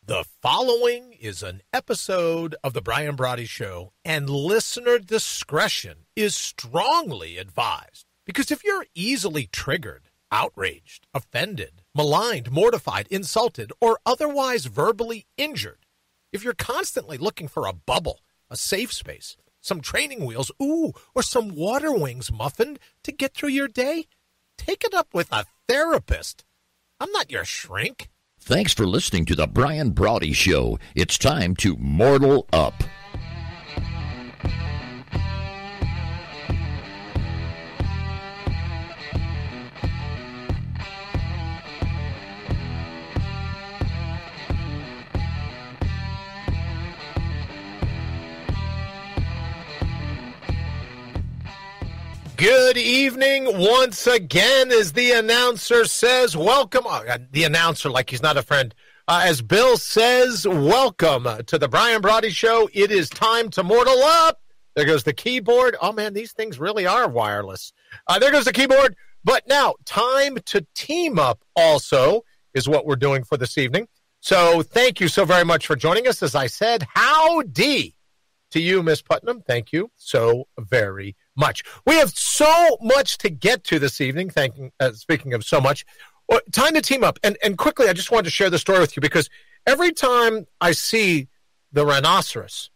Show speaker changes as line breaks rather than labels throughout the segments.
The following is an episode of The Brian Brawdy Show, and listener discretion is strongly advised. Because if you're easily triggered, outraged, offended, maligned, mortified, insulted, or otherwise verbally injured, if you're constantly looking for a bubble, a safe space, some training wheels, or some water wings muffined to get through your day, take it up with a therapist. I'm not your shrink.
Thanks for listening to The Brian Brawdy Show. It's time to mortal up.
Good evening once again, as the announcer says, welcome. The announcer, like he's not a friend. As Bill says, welcome to the Brian Brawdy Show. It is time to mortal up. There goes the keyboard. Oh, man, these things really are wireless. There goes the keyboard. But now, time to team up also is what we're doing for this evening. So thank you so very much for joining us. As I said, howdy to you, Miss Putnam. Thank you so very much. We have so much to get to this evening. Speaking of so much, time to team up. And quickly, I just wanted to share the story with you because every time I see the rhinoceros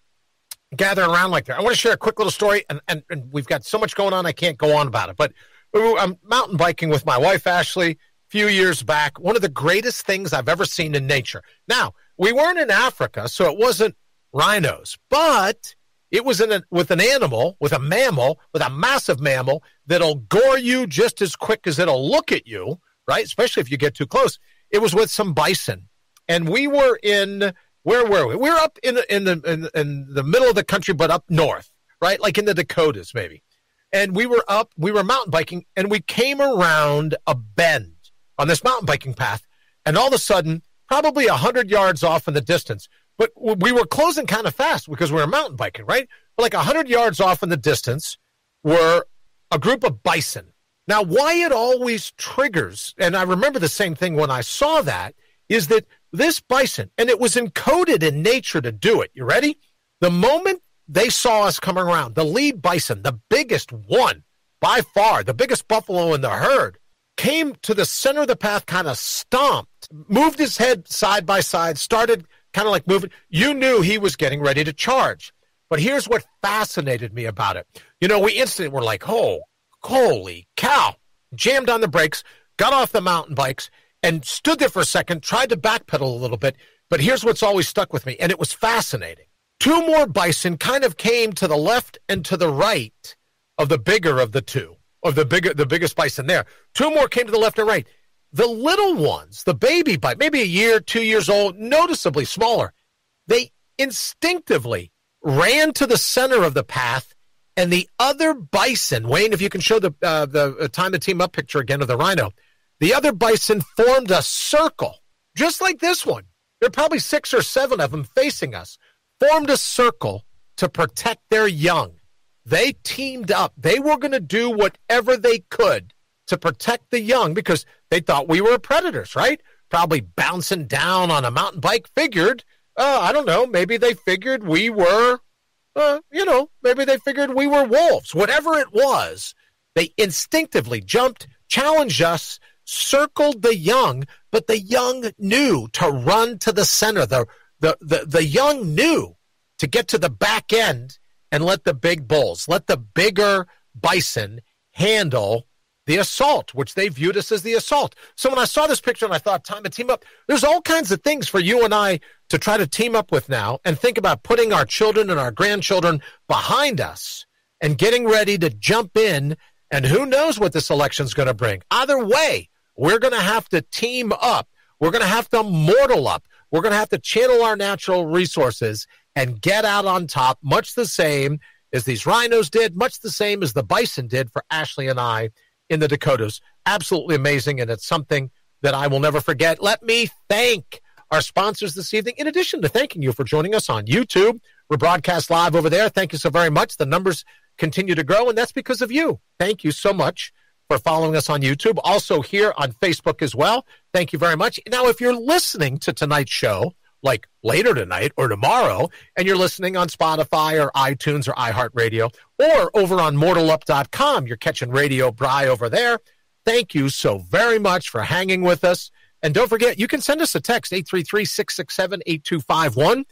gather around like that, I want to share a quick little story. And we've got so much going on, I can't go on about it. But I'm mountain biking with my wife, Ashley, a few years back. One of the greatest things I've ever seen in nature. Now, we weren't in Africa, so it wasn't rhinos, but it was with a mammal, with a massive mammal that'll gore you just as quick as it'll look at you, right? Especially if you get too close. It was with some bison, and we were where were we? We were up in the middle of the country, but up north, right? Like in the Dakotas, maybe. And we were mountain biking, and we came around a bend on this mountain biking path, and all of a sudden, probably 100 yards off in the distance, but we were closing kind of fast because we were mountain biking, right? But like 100 yards off in the distance were a group of bison. Now, why it always triggers, and I remember the same thing when I saw that, is that this bison, and it was encoded in nature to do it. You ready? The moment they saw us coming around, the lead bison, the biggest one by far, the biggest buffalo in the herd, came to the center of the path, kind of stomped, moved his head side by side, started kind of like moving. You knew he was getting ready to charge. But here's what fascinated me about it. You know, we instantly were like, holy cow. Jammed on the brakes, got off the mountain bikes, and stood there for a second, tried to backpedal a little bit. But here's what's always stuck with me, and it was fascinating. Two more bison kind of came to the left and to the right of the bigger of the two, of the biggest bison there. Two more came to the left and right. The little ones, the baby bison, maybe a year, 2 years old, noticeably smaller, they instinctively ran to the center of the path, and the other bison, Wayne, if you can show the time to team up picture again of the rhino, the other bison formed a circle, just like this one. There are probably 6 or 7 of them facing us, formed a circle to protect their young. They teamed up. They were going to do whatever they could to protect the young because they thought we were predators, right? Probably bouncing down on a mountain bike, figured, I don't know, maybe they figured we were, maybe they figured we were wolves. Whatever it was, they instinctively jumped, challenged us, circled the young, but the young knew to run to the center. The young knew to get to the back end and let the big bulls, let the bigger bison handle the assault, which they viewed us as the assault. So when I saw this picture and I thought, time to team up, there's all kinds of things for you and I to try to team up with now and think about putting our children and our grandchildren behind us and getting ready to jump in, and who knows what this election's going to bring. Either way, we're going to have to team up. We're going to have to mortal up. We're going to have to channel our natural resources and get out on top, much the same as these rhinos did, much the same as the bison did for Ashley and I in the Dakotas. Absolutely amazing, and it's something that I will never forget. Let me thank our sponsors this evening, in addition to thanking you for joining us on YouTube. We're broadcast live over there. Thank you so very much. The numbers continue to grow, and that's because of you. Thank you so much for following us on YouTube. Also here on Facebook as well. Thank you very much. Now, if you're listening to tonight's show like later tonight or tomorrow, and you're listening on Spotify or iTunes or iHeartRadio or over on mortalup.com, you're catching Radio Bry over there. Thank you so very much for hanging with us. And don't forget, you can send us a text, 833-667-8251,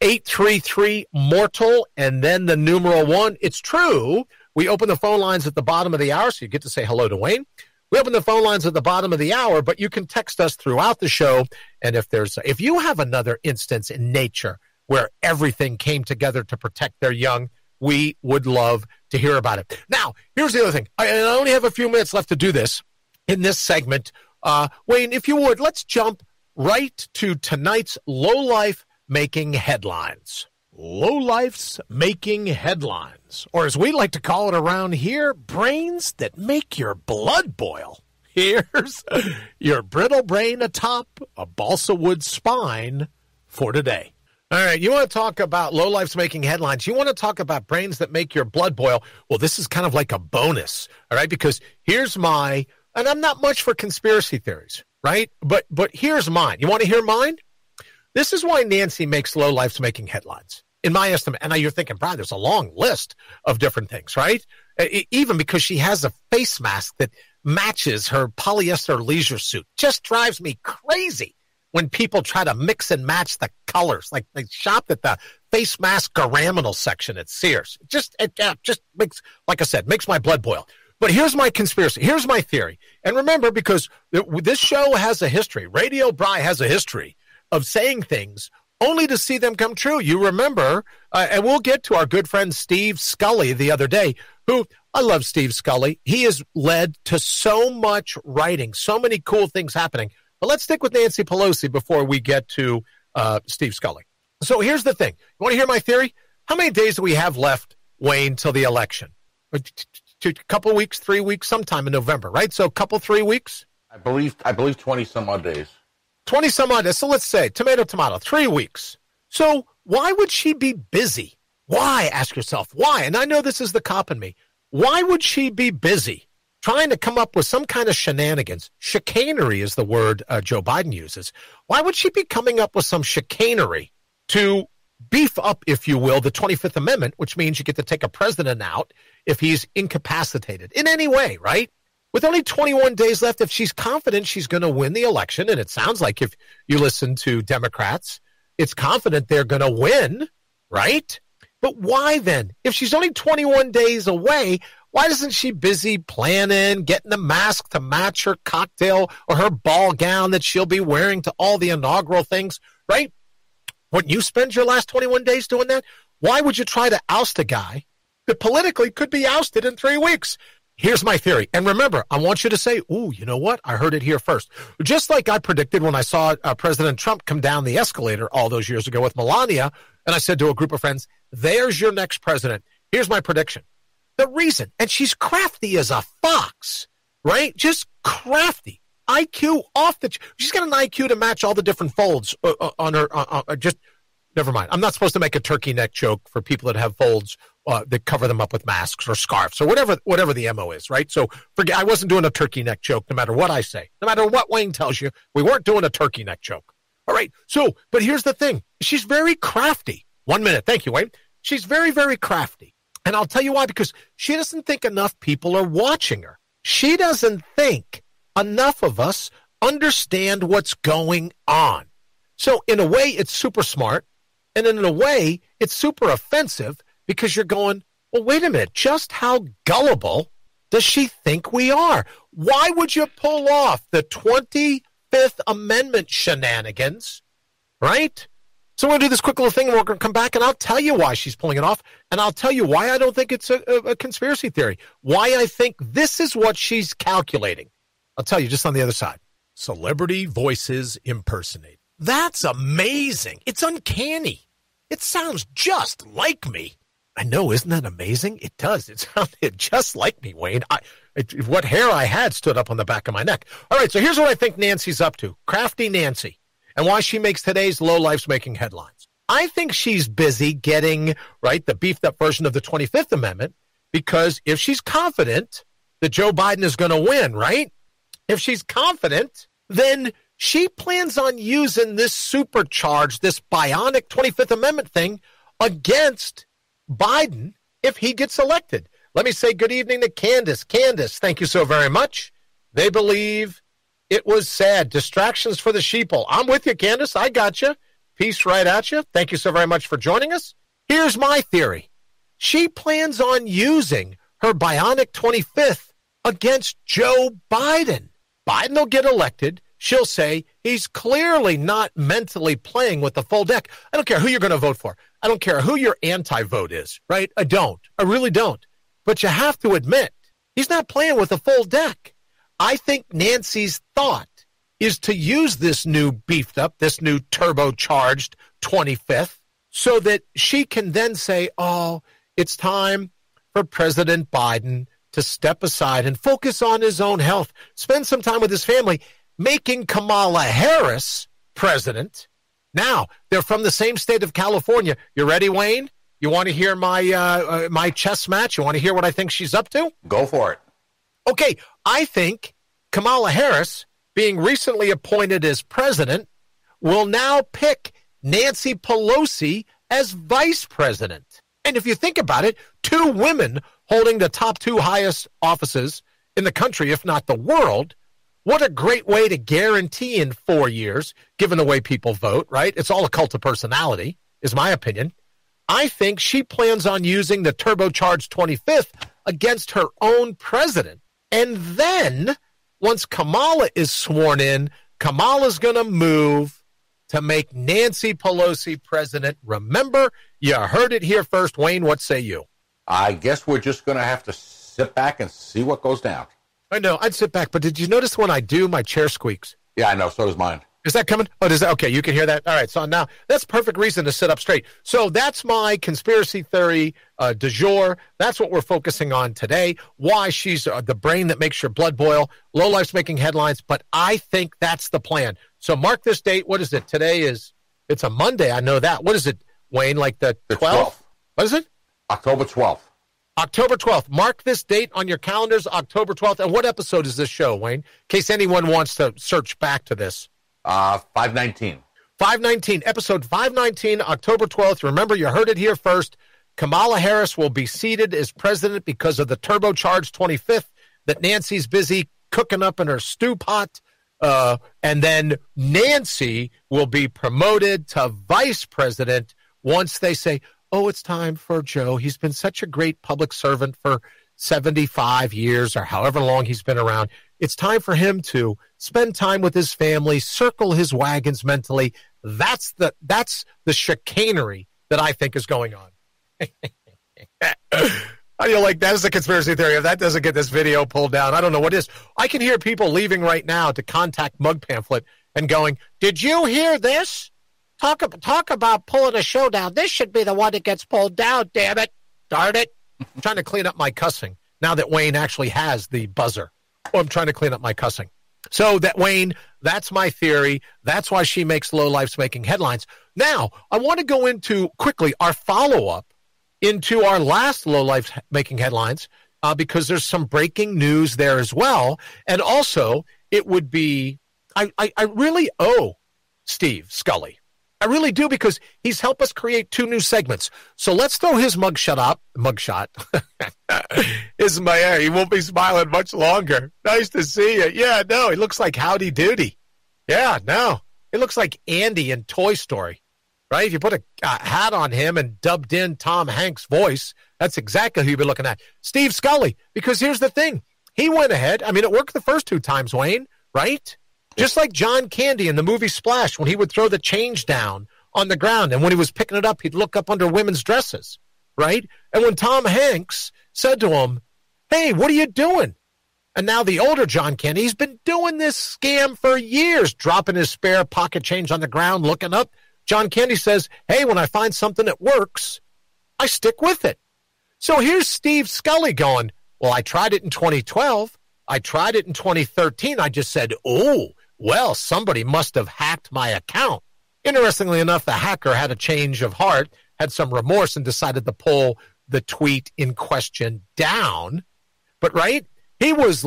833-MORTAL, and then the numeral 1. It's true. We open the phone lines at the bottom of the hour, so you get to say hello to Wayne. We open the phone lines at the bottom of the hour, but you can text us throughout the show. And if you have another instance in nature where everything came together to protect their young, we would love to hear about it. Now, here's the other thing. I only have a few minutes left to do this in this segment. Wayne, if you would, let's jump right to tonight's Low-Life Making Headlines. Low-Life's Making Headlines, or as we like to call it around here, brains that make your blood boil. Here's your brittle brain atop a balsa wood spine for today. All right, you want to talk about Low-Life's Making Headlines. You want to talk about brains that make your blood boil. Well, this is kind of like a bonus, all right, because here's and I'm not much for conspiracy theories, right? But here's mine. You want to hear mine? This is why Nancy makes Low-Life's Making Headlines, in my estimate. And now you're thinking, Brian, there's a long list of different things, right? Even because she has a face mask that matches her polyester leisure suit. Just drives me crazy when people try to mix and match the colors. Like they shopped at the face mask Garaminal section at Sears. It just makes, like I said, makes my blood boil. But here's my conspiracy. Here's my theory. And remember, because this show has a history, Radio Bry has a history of saying things only to see them come true. You remember, and we'll get to our good friend Steve Scully the other day, who, I love Steve Scully. He has led to so much writing, so many cool things happening. But let's stick with Nancy Pelosi before we get to Steve Scully. So here's the thing. You want to hear my theory? How many days do we have left, Wayne, till the election? A couple weeks, 3 weeks, sometime in November, right? So a couple, 3 weeks?
I believe 20 some odd days.
20 some odd days. So let's say, tomato, 3 weeks. So why would she be busy? Why? Ask yourself, why? And I know this is the cop in me. Why would she be busy trying to come up with some kind of shenanigans? Chicanery is the word Joe Biden uses. Why would she be coming up with some chicanery to beef up, if you will, the 25th Amendment, which means you get to take a president out if he's incapacitated in any way, right? With only 21 days left, if she's confident she's going to win the election, and it sounds like if you listen to Democrats, it's confident they're going to win, right? But why then? If she's only 21 days away, why isn't she busy planning, getting a mask to match her cocktail or her ball gown that she'll be wearing to all the inaugural things, right? Wouldn't you spend your last 21 days doing that? Why would you try to oust a guy that politically could be ousted in 3 weeks? Here's my theory. And remember, I want you to say, ooh, you know what? I heard it here first. Just like I predicted when I saw President Trump come down the escalator all those years ago with Melania, and I said to a group of friends, there's your next president. Here's my prediction. The reason, and she's crafty as a fox, right? Just crafty. IQ off the... She's got an IQ to match all the different folds on her... just never mind. I'm not supposed to make a turkey neck joke for people that have folds that cover them up with masks or scarves or whatever the MO is, right? So forget, I wasn't doing a turkey neck joke no matter what I say. No matter what Wayne tells you, we weren't doing a turkey neck joke. All right, so, but here's the thing. She's very crafty. 1 minute. Thank you, Wayne. She's very, very crafty. And I'll tell you why, because she doesn't think enough people are watching her. She doesn't think enough of us understand what's going on. So in a way, it's super smart. And in a way, it's super offensive because you're going, well, wait a minute, just how gullible does she think we are? Why would you pull off the 25th Amendment shenanigans, right? So we're going to do this quick little thing, and we're going to come back, and I'll tell you why she's pulling it off, and I'll tell you why I don't think it's a conspiracy theory, why I think this is what she's calculating. I'll tell you just on the other side. Celebrity voices impersonate. That's amazing. It's uncanny. It sounds just like me. I know, isn't that amazing? It does. It sounded just like me, Wayne. What hair I had stood up on the back of my neck. All right, so here's what I think Nancy's up to. Crafty Nancy. And why she makes today's Low Life's Making headlines. I think she's busy getting, right, the beefed up version of the 25th Amendment, because if she's confident that Joe Biden is going to win, right? If she's confident, then she plans on using this supercharged, this bionic 25th Amendment thing against Biden if he gets elected. Let me say good evening to Candace. Candace, thank you so very much. They believe it was sad. Distractions for the sheeple. I'm with you, Candace. I got you. Peace right at you. Thank you so very much for joining us. Here's my theory. She plans on using her bionic 25th against Joe Biden. Biden will get elected. She'll say he's clearly not mentally playing with the full deck. I don't care who you're going to vote for. I don't care who your anti-vote is, right? I don't. I really don't. But you have to admit, he's not playing with the full deck. I think Nancy's thought is to use this new beefed up, this new turbocharged 25th, so that she can then say, oh, it's time for President Biden to step aside and focus on his own health, spend some time with his family, making Kamala Harris president. Now, they're from the same state of California. You ready, Wayne? You want to hear my my chess match? You want to hear what I think she's up to?
Go for it.
Okay, I think Kamala Harris, being recently appointed as president, will now pick Nancy Pelosi as vice president. And if you think about it, two women holding the top two highest offices in the country, if not the world, what a great way to guarantee in 4 years, given the way people vote, right? It's all a cult of personality, is my opinion. I think she plans on using the turbocharged 25th against her own president. And then, once Kamala is sworn in, Kamala's going to move to make Nancy Pelosi president. Remember, you heard it here first. Wayne, what say you?
I guess we're just going to have to sit back and see what goes down.
I know, I'd sit back, but did you notice when I do, my chair squeaks?
Yeah, I know. So does mine.
Is that coming? Oh, does that? Okay, you can hear that? All right, so now that's perfect reason to sit up straight. So that's my conspiracy theory du jour. That's what we're focusing on today. Why she's the brain that makes your blood boil. Lowlife's making headlines, but I think that's the plan. So mark this date. What is it? Today it's a Monday. I know that. What is it, Wayne? Like the 12th? What is it?
October 12th.
October 12th. Mark this date on your calendars, October 12th. And what episode is this show, Wayne? In case anyone wants to search back to this.
519.
519, episode 519, October 12th. Remember, you heard it here first. Kamala Harris will be seated as president because of the turbocharged 25th that Nancy's busy cooking up in her stew pot. And then Nancy will be promoted to vice president once they say, oh, it's time for Joe. He's been such a great public servant for 75 years or however long he's been around. It's time for him to spend time with his family, circle his wagons mentally. That's the chicanery that I think is going on. How do you like that as a conspiracy theory? If that doesn't get this video pulled down, I don't know what is. I can hear people leaving right now to contact Mug Pamphlet and going, did you hear this? Talk about pulling a show down. This should be the one that gets pulled down, damn it. Darn it. I'm trying to clean up my cussing now that Wayne actually has the buzzer. Oh, I'm trying to clean up my cussing. So that, Wayne, that's my theory. That's why she makes lowlifes making headlines. Now, I want to go into quickly our follow-up into our last lowlifes making headlines because there's some breaking news there as well. And also, it would be, I really owe Steve Scully. I really do, because he's helped us create 2 new segments. So let's throw his mugshot up. Mugshot. Is my hair. He won't be smiling much longer. Nice to see you. Yeah, no, he looks like Howdy Doody. Yeah, no. He looks like Andy in Toy Story, right? If you put a hat on him and dubbed in Tom Hanks' voice, that's exactly who you'd be looking at. Steve Scully, because here's the thing. He went ahead. I mean, it worked the first 2 times, Wayne, right? Just like John Candy in the movie Splash, when he would throw the change down on the ground, and when he was picking it up, he'd look up under women's dresses, right? And when Tom Hanks said to him, hey, what are you doing? And now the older John Candy, he's been doing this scam for years, dropping his spare pocket change on the ground, looking up. John Candy says, hey, when I find something that works, I stick with it. So here's Steve Scully going, well, I tried it in 2012. I tried it in 2013. I just said, oh, well, somebody must have hacked my account. Interestingly enough, the hacker had a change of heart, had some remorse, and decided to pull the tweet in question down. But, right, He was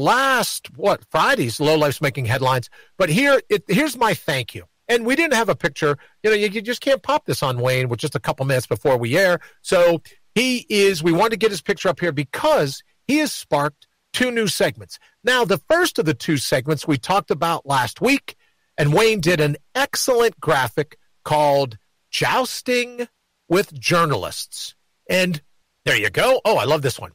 Friday's Low Life's making headlines. But here's my thank you. And we didn't have a picture. You just can't pop this on Wayne with just a couple minutes before we air. So we wanted to get his picture up here because he has sparked 2 new segments. Now, the first of the 2 segments we talked about last week, and Wayne did an excellent graphic called Jousting with Journalists. And there you go. Oh, I love this one.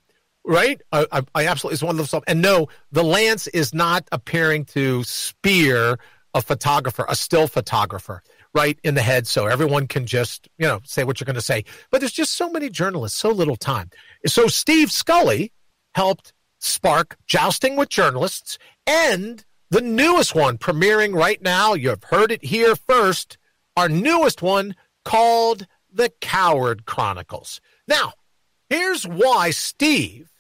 Right? I absolutely, it's one of those stuff. And no, the lance is not appearing to spear a photographer, a still photographer, right in the head, so everyone can just, say what you're going to say. But there's just so many journalists, so little time. So Steve Scully helped spark Jousting with Journalists, and the newest one premiering right now, you've heard it here first, our newest one called The Coward Chronicles. Now, here's why Steve,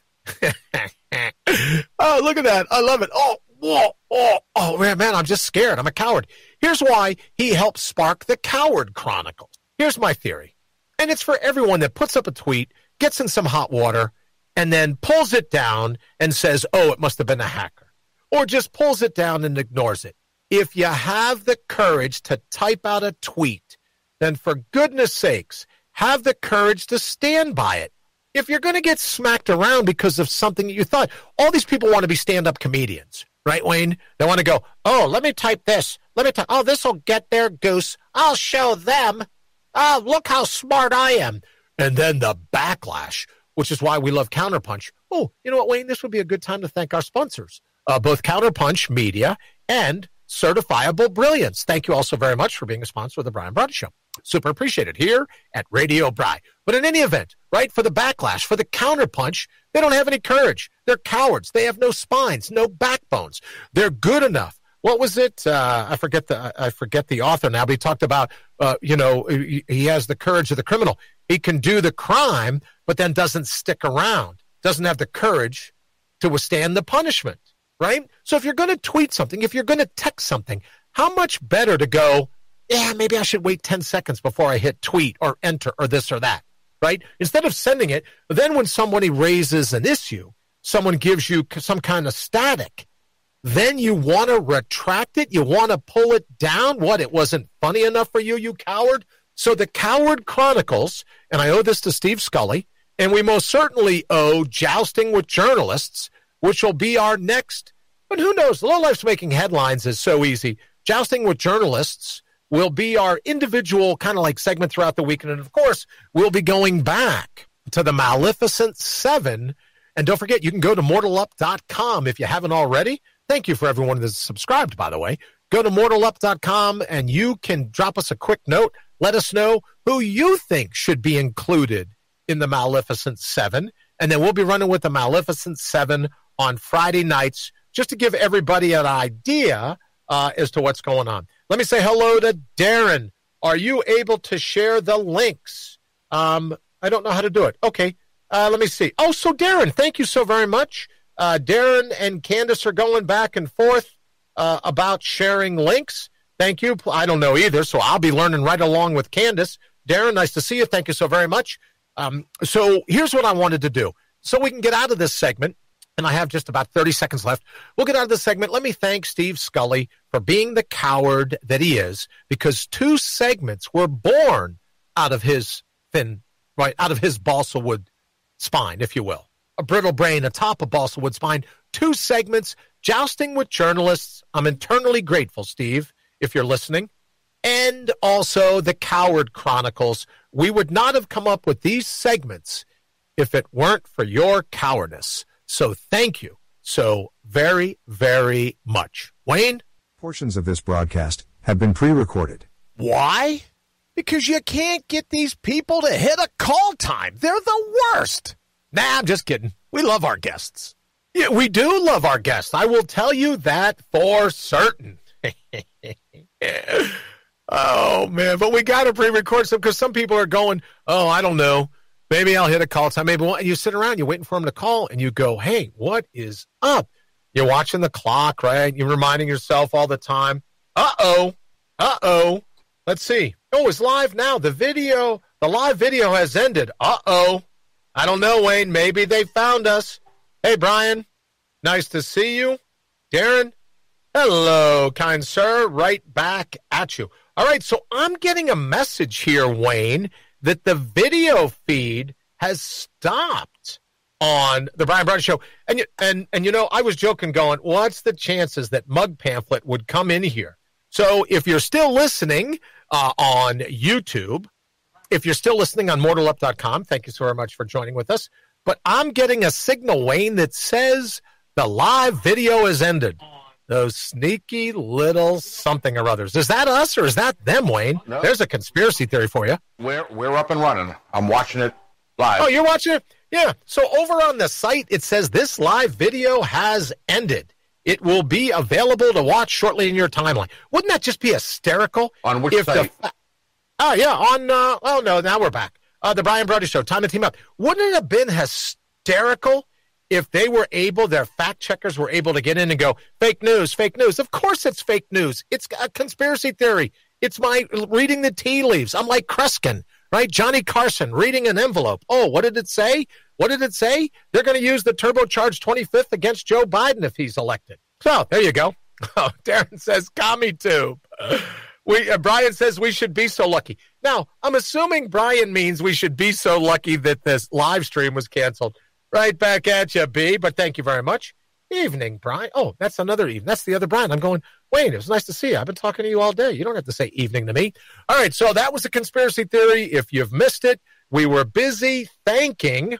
oh, look at that. I love it. Oh, man, I'm just scared. I'm a coward. Here's why he helped spark The Coward Chronicles. Here's my theory, and it's for everyone that puts up a tweet, gets in some hot water, and then pulls it down and says, oh, it must have been a hacker, or just pulls it down and ignores it. If you have the courage to type out a tweet, then for goodness sakes, have the courage to stand by it. If you're going to get smacked around because of something that you thought, all these people want to be stand-up comedians, right, Wayne? They want to go, oh, let me type this. Oh, this will get their goose. I'll show them. Oh, look how smart I am. And then the backlash, which is why we love Counterpunch. Oh, you know what, Wayne? This would be a good time to thank our sponsors, both Counterpunch Media and Certifiable Brilliance. Thank you all so very much for being a sponsor of the Brian Brawdy Show. Super appreciated here at Radio Bry. But in any event, right, for the backlash, for the counterpunch, they don't have any courage. They're cowards. They have no spines, no backbones. They're good enough. What was it? I forget the author now, but he talked about, he has the courage of the criminal. He can do the crime, but then doesn't stick around, doesn't have the courage to withstand the punishment, right? So if you're going to tweet something, if you're going to text something, how much better to go, yeah, maybe I should wait 10 seconds before I hit tweet or enter or this or that, right? Instead of sending it, then when somebody raises an issue, someone gives you some kind of static, then you want to retract it, you want to pull it down. What, it wasn't funny enough for you, you coward? So the Coward Chronicles, and I owe this to Steve Scully, and we most certainly owe Jousting with Journalists, which will be our next, but who knows, Low Life's making headlines is so easy. Jousting with Journalists will be our individual kind of like segment throughout the weekend. And, of course, we'll be going back to the Maleficent 7. And don't forget, you can go to mortalup.com if you haven't already. Thank you for everyone that's subscribed, by the way. Go to mortalup.com, and you can drop us a quick note. Let us know who you think should be included in the Maleficent 7. And then we'll be running with the Maleficent 7 on Friday nights just to give everybody an idea as to what's going on. Let me say hello to Darren. Are you able to share the links? I don't know how to do it. Okay, let me see. Oh, so Darren, thank you so very much. Darren and Candace are going back and forth about sharing links. Thank you. I don't know either, so I'll be learning right along with Candace. Darren, nice to see you. Thank you so very much. So here's what I wanted to do. So we can get out of this segment, and I have just about 30 seconds left. We'll get out of this segment. Let me thank Steve Scully for being the coward that he is, because 2 segments were born out of his out of his balsa wood spine, if you will. A brittle brain atop a balsa wood spine. 2 segments, Jousting with Journalists. I'm eternally grateful, Steve, if you're listening. And also the Coward Chronicles. We would not have come up with these segments if it weren't for your cowardice. So thank you so very, very much. Wayne?
Portions of this broadcast have been pre-recorded.
Why? Because you can't get these people to hit a call time. They're the worst. Nah, I'm just kidding. We love our guests. Yeah, we do love our guests. I will tell you that for certain. Oh, man. But we got to pre-record some because some people are going, oh, I don't know. Maybe I'll hit a call time. Maybe you sit around, you're waiting for them to call, and you go, hey, what is up? You're watching the clock, right? You're reminding yourself all the time, uh-oh. Let's see. Oh, it's live now. The live video has ended. Uh-oh. I don't know, Wayne. Maybe they found us. Hey, Brian. Nice to see you. Darren, hello, kind sir. Right back at you. All right, so I'm getting a message here, Wayne, that the video feed has stopped on the Brian Brawdy Show. And you know, I was joking going, what's the chances that Mug Pamphlet would come in here? So if you're still listening on YouTube, if you're still listening on mortalup.com, thank you so very much for joining with us. But I'm getting a signal, Wayne, that says the live video has ended. Those sneaky little something or others. Is that us or is that them, Wayne?
No.
There's a conspiracy theory for you.
We're up and running. I'm watching it live.
Oh, you're watching it? Yeah. So over on the site, it says this live video has ended. It will be available to watch shortly in your timeline. Wouldn't that just be hysterical?
On which site?
Oh, yeah. On, oh, no, now we're back. The Brian Brawdy Show, time to team up. Wouldn't it have been hysterical if they were able, their fact checkers were able to get in and go, fake news, fake news. Of course it's fake news. It's a conspiracy theory. It's my reading the tea leaves. I'm like Kreskin, right? Johnny Carson reading an envelope. Oh, what did it say? What did it say? They're going to use the turbocharged 25th against Joe Biden if he's elected. So there you go. Oh, Darren says, commie tube. Brian says we should be so lucky. Now, I'm assuming Brian means we should be so lucky that this live stream was canceled. Right back at you, B, but thank you very much. Evening, Brian. Oh, that's another evening. That's the other Brian. I'm going, Wayne, it was nice to see you. I've been talking to you all day. You don't have to say evening to me. All right, so that was a conspiracy theory. If you've missed it, we were busy thanking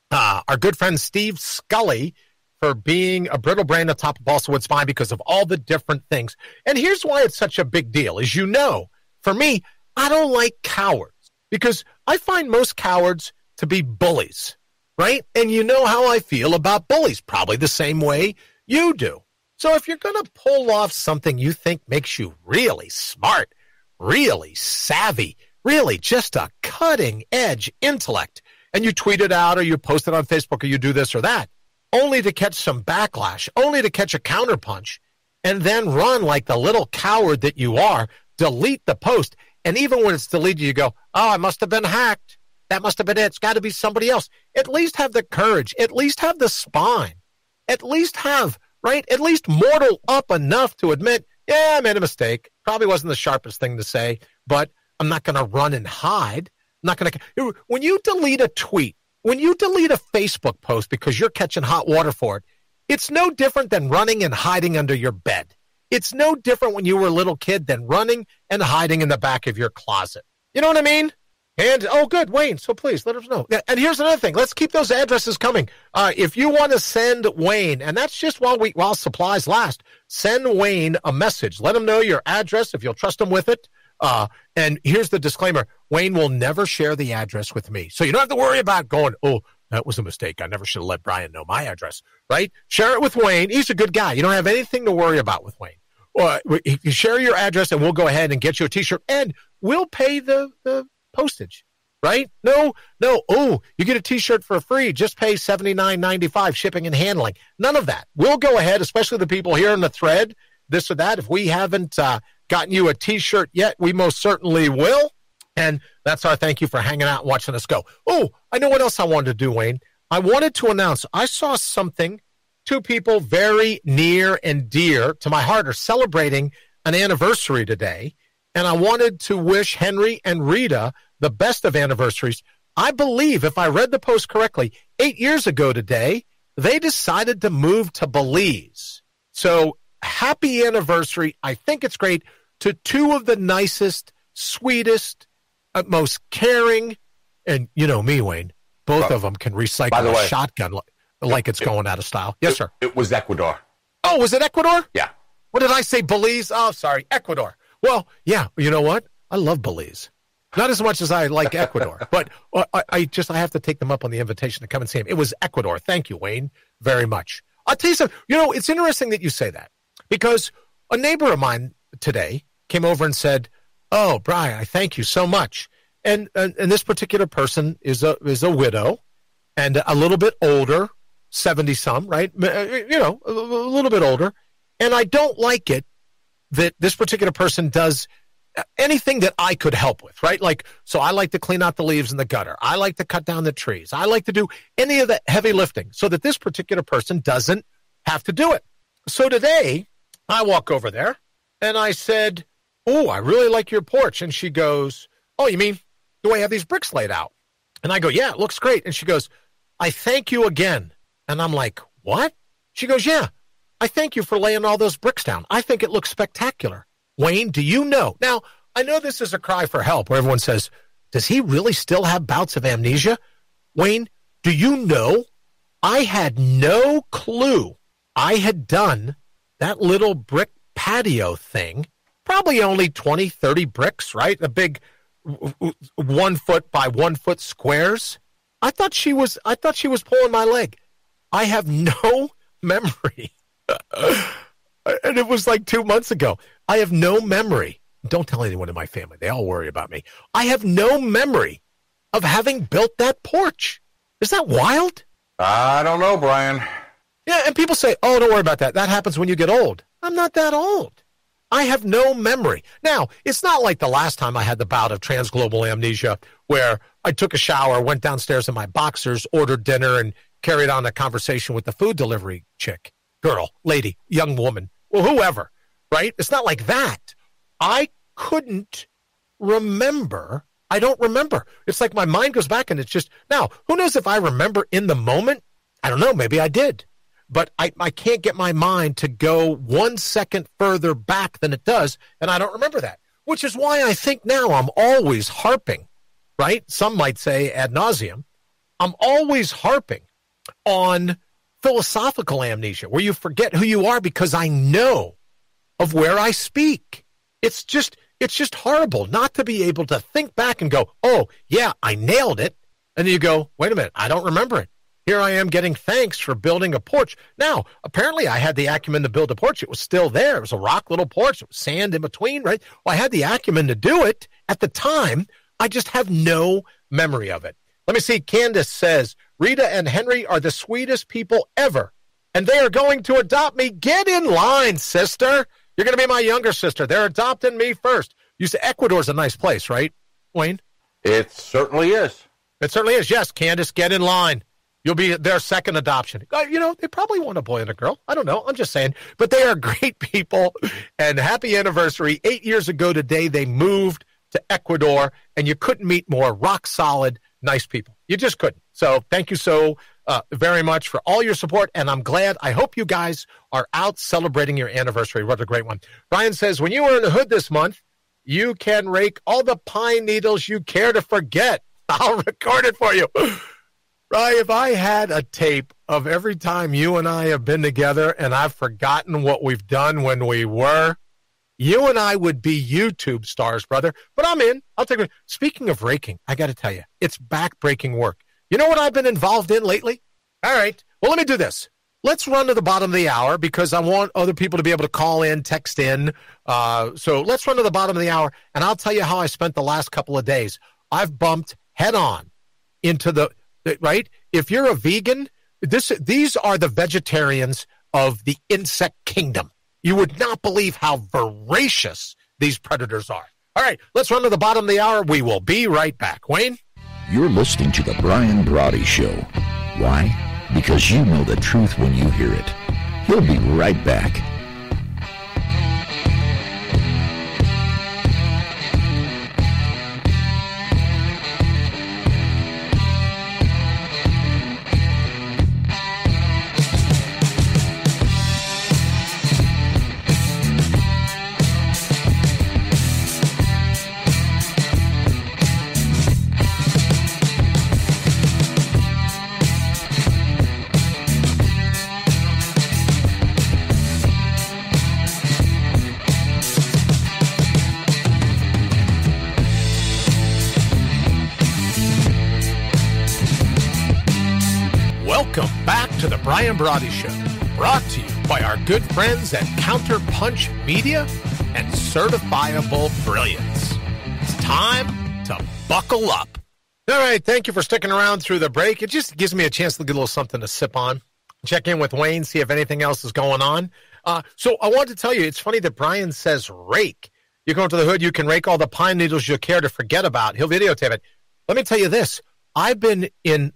our good friend Steve Scully for being a brittle brain atop of balsa wood spine because of all the different things. And here's why it's such a big deal. As you know, for me, I don't like cowards because I find most cowards to be bullies. Right? And you know how I feel about bullies, probably the same way you do. So if you're going to pull off something you think makes you really smart, really savvy, really just a cutting edge intellect, and you tweet it out or you post it on Facebook or you do this or that, only to catch some backlash, only to catch a counterpunch, and then run like the little coward that you are, delete the post. And even when it's deleted, you go, oh, I must have been hacked. That must have been it. It's got to be somebody else. At least have the courage. At least have the spine. At least have, right? At least mortal up enough to admit, yeah, I made a mistake. Probably wasn't the sharpest thing to say, but I'm not going to run and hide. I'm not going to. When you delete a tweet, when you delete a Facebook post because you're catching hot water for it, it's no different than running and hiding under your bed. It's no different when you were a little kid than running and hiding in the back of your closet. You know what I mean? And, oh, good, Wayne, so please let us know. And here's another thing. Let's keep those addresses coming. If you want to send Wayne, and that's just while supplies last, send Wayne a message. Let him know your address if you'll trust him with it. And here's the disclaimer. Wayne will never share the address with me. So you don't have to worry about going, oh, that was a mistake. I never should have let Brian know my address, right? Share it with Wayne. He's a good guy. You don't have anything to worry about with Wayne. You share your address, and we'll go ahead and get you a T-shirt, and we'll pay the postage, right? No. Oh, you get a T-shirt for free. Just pay $79.95 shipping and handling. None of that. We'll go ahead, especially the people here in the thread, this or that. If we haven't gotten you a T-shirt yet, we most certainly will. And that's our thank you for hanging out and watching us go. Oh, I know what else I wanted to do, Wayne. I wanted to announce I saw something. Two people very near and dear to my heart are celebrating an anniversary today. And I wanted to wish Henry and Rita the best of anniversaries. I believe, if I read the post correctly, 8 years ago today, they decided to move to Belize. So happy anniversary. I think it's great to two of the nicest, sweetest, most caring, and you know me, Wayne, both of them can recycle a shotgun like it's going out of style. Yes, sir.
It was Ecuador.
Oh, was it Ecuador?
Yeah.
What did I say, Belize? Oh, sorry, Ecuador. Well, yeah, you know what? I love Belize. Not as much as I like Ecuador, but I have to take them up on the invitation to come and see him. It was Ecuador. Thank you, Wayne, very much. I'll tell you something. You know, it's interesting that you say that because a neighbor of mine today came over and said, oh, Brian, I thank you so much. And this particular person is a widow and a little bit older, 70-some, right? You know, a little bit older. And I don't like it that this particular person does anything that I could help with, right? Like, so I like to clean out the leaves in the gutter. I like to cut down the trees. I like to do any of the heavy lifting so that this particular person doesn't have to do it. So today, I walk over there, and I said, oh, I really like your porch. And she goes, oh, you mean the way I have these bricks laid out? And I go, yeah, it looks great. And she goes, I thank you again. And I'm like, what? She goes, yeah, I thank you for laying all those bricks down. I think it looks spectacular. Wayne, do you know? Now, I know this is a cry for help where everyone says, does he really still have bouts of amnesia? Wayne, do you know? I had no clue I had done that little brick patio thing, probably only 20, 30 bricks, right? The big 1 foot by 1 foot squares. I thought she was pulling my leg. I have no memory. And it was like 2 months ago. I have no memory. Don't tell anyone in my family. They all worry about me. I have no memory of having built that porch. Is that wild?
I don't know, Brian.
Yeah, and people say, oh, don't worry about that. That happens when you get old. I'm not that old. I have no memory. Now, it's not like the last time I had the bout of transglobal amnesia where I took a shower, went downstairs in my boxers, ordered dinner, and carried on a conversation with the food delivery chick, girl, lady, young woman, well, whoever, right? It's not like that. I couldn't remember. I don't remember. It's like my mind goes back and it's just, now, who knows if I remember in the moment? I don't know. Maybe I did. But I can't get my mind to go 1 second further back than it does, and I don't remember that, which is why I think now I'm always harping, right? Some might say ad nauseum. I'm always harping on philosophical amnesia, where you forget who you are because I know of where I speak. It's just horrible not to be able to think back and go, oh, yeah, I nailed it. And then you go, wait a minute, I don't remember it. Here I am getting thanks for building a porch. Now, apparently I had the acumen to build a porch. It was still there. It was a rock little porch. It was sand in between, right? Well, I had the acumen to do it at the time. I just have no memory of it. Let me see. Candace says, Rita and Henry are the sweetest people ever, and they are going to adopt me. Get in line, sister. You're going to be my younger sister. They're adopting me first. You say Ecuador's a nice place, right, Wayne?
It certainly is.
It certainly is. Yes, Candace, get in line. You'll be their second adoption. You know, they probably want a boy and a girl. I don't know. I'm just saying. But they are great people, and happy anniversary. 8 years ago today, they moved to Ecuador, and you couldn't meet more rock-solid, nice people. You just couldn't. So thank you so very much for all your support, and I'm glad. I hope you guys are out celebrating your anniversary. What a great one. Brian says, when you earn a hood this month, you can rake all the pine needles you care to forget. I'll record it for you. Right, if I had a tape of every time you and I have been together and I've forgotten what we've done when we were, you and I would be YouTube stars, brother. But I'm in. I'll take it. Speaking of raking, I got to tell you, it's back-breaking work. You know what I've been involved in lately? All right. Well, let me do this. Let's run to the bottom of the hour because I want other people to be able to call in, text in. So let's run to the bottom of the hour, and I'll tell you how I spent the last couple of days. I've bumped head-on into the... Right? If you're a vegan, these are the vegetarians of the insect kingdom. You would not believe how voracious these predators are. All right, let's run to the bottom of the hour. We will be right back. Wayne?
You're listening to the Brian Brawdy Show. Why? Because you know the truth when you hear it. He'll be right back.
Welcome back to the Brian Brawdy Show, brought to you by our good friends at Counterpunch Media and Certifiable Brilliance. It's time to buckle up. All right, thank you for sticking around through the break. It just gives me a chance to get a little something to sip on, check in with Wayne, see if anything else is going on. So I wanted to tell you, it's funny that Brian says rake. You go into the hood, you can rake all the pine needles you care to forget about. He'll videotape it. Let me tell you this. I've been in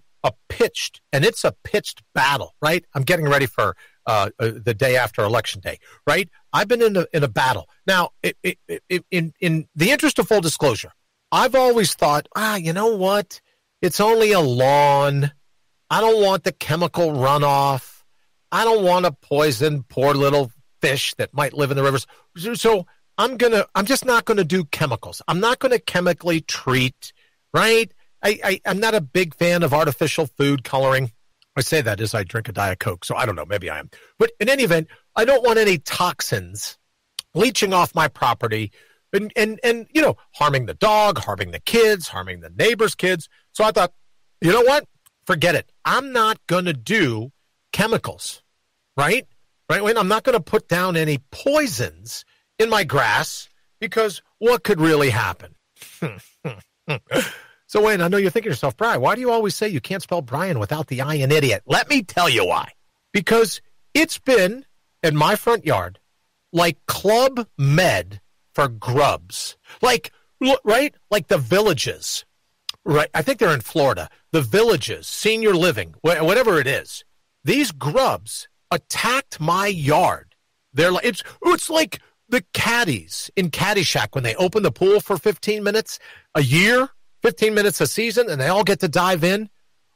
it's a pitched battle, right? I'm getting ready for the day after Election Day, right? I've been in a battle. Now, in the interest of full disclosure, I've always thought, you know what? It's only a lawn. I don't want the chemical runoff. I don't want to poison poor little fish that might live in the rivers. So I'm just not going to do chemicals. I'm not going to chemically treat, right? I'm not a big fan of artificial food coloring. I say that as I drink a Diet Coke, so I don't know. Maybe I am. But in any event, I don't want any toxins leaching off my property and harming the dog, harming the kids, harming the neighbor's kids. So I thought, you know what? Forget it. I'm not going to do chemicals, right? Right? I'm not going to put down any poisons in my grass because what could really happen? So, Wayne, I know you're thinking to yourself, Brian, why do you always say you can't spell Brian without the I in idiot? Let me tell you why. Because it's been in my front yard like Club Med for grubs. Like, right? Like the Villages, right? I think they're in Florida. The Villages, senior living, whatever it is. These grubs attacked my yard. They're like, it's like the caddies in Caddyshack when they open the pool for 15 minutes a year. 15 minutes a season, and they all get to dive in.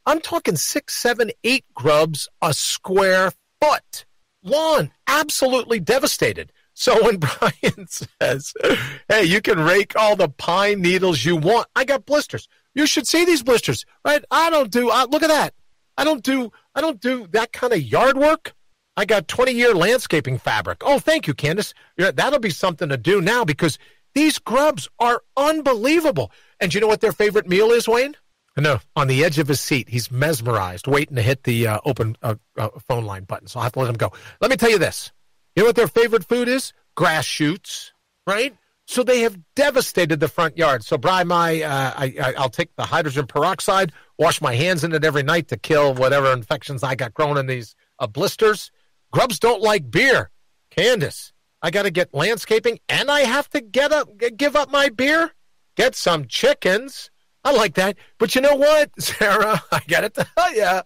I'm talking 6, 7, 8 grubs a square foot. Lawn, absolutely devastated. So when Brian says, hey, you can rake all the pine needles you want, I got blisters. You should see these blisters, right? Look at that. I don't do that kind of yard work. I got 20-year landscaping fabric. Oh, thank you, Candace. That'll be something to do now because these grubs are unbelievable. And you know what their favorite meal is, Wayne? No, on the edge of his seat, he's mesmerized, waiting to hit the open phone line button. So I'll have to let him go. Let me tell you this. You know what their favorite food is? Grass shoots, right? So they have devastated the front yard. So, Brian, I'll take the hydrogen peroxide, wash my hands in it every night to kill whatever infections I got growing in these blisters. Grubs don't like beer. Candace, I got to get landscaping, and I have to give up my beer? Get some chickens. I like that. But you know what, Sarah? I got to tell you,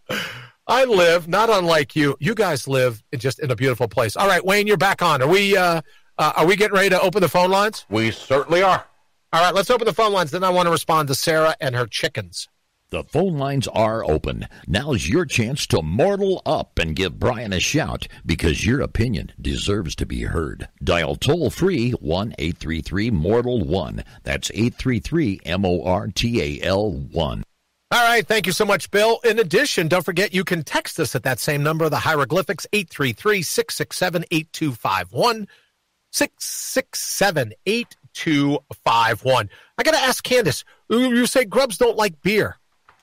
I live, not unlike you. You guys live just in a beautiful place. All right, Wayne, you're back on. Are we getting ready to open the phone lines?
We certainly are.
All right, let's open the phone lines. Then I want to respond to Sarah and her chickens.
The phone lines are open. Now's your chance to mortal up and give Brian a shout because your opinion deserves to be heard. Dial toll-free 1-833-MORTAL-1. That's 833-MORTAL-1.
All right, thank you so much, Bill. In addition, don't forget you can text us at that same number, the hieroglyphics, 833-667-8251. 667-8251. I got to ask Candace, you say grubs don't like beer.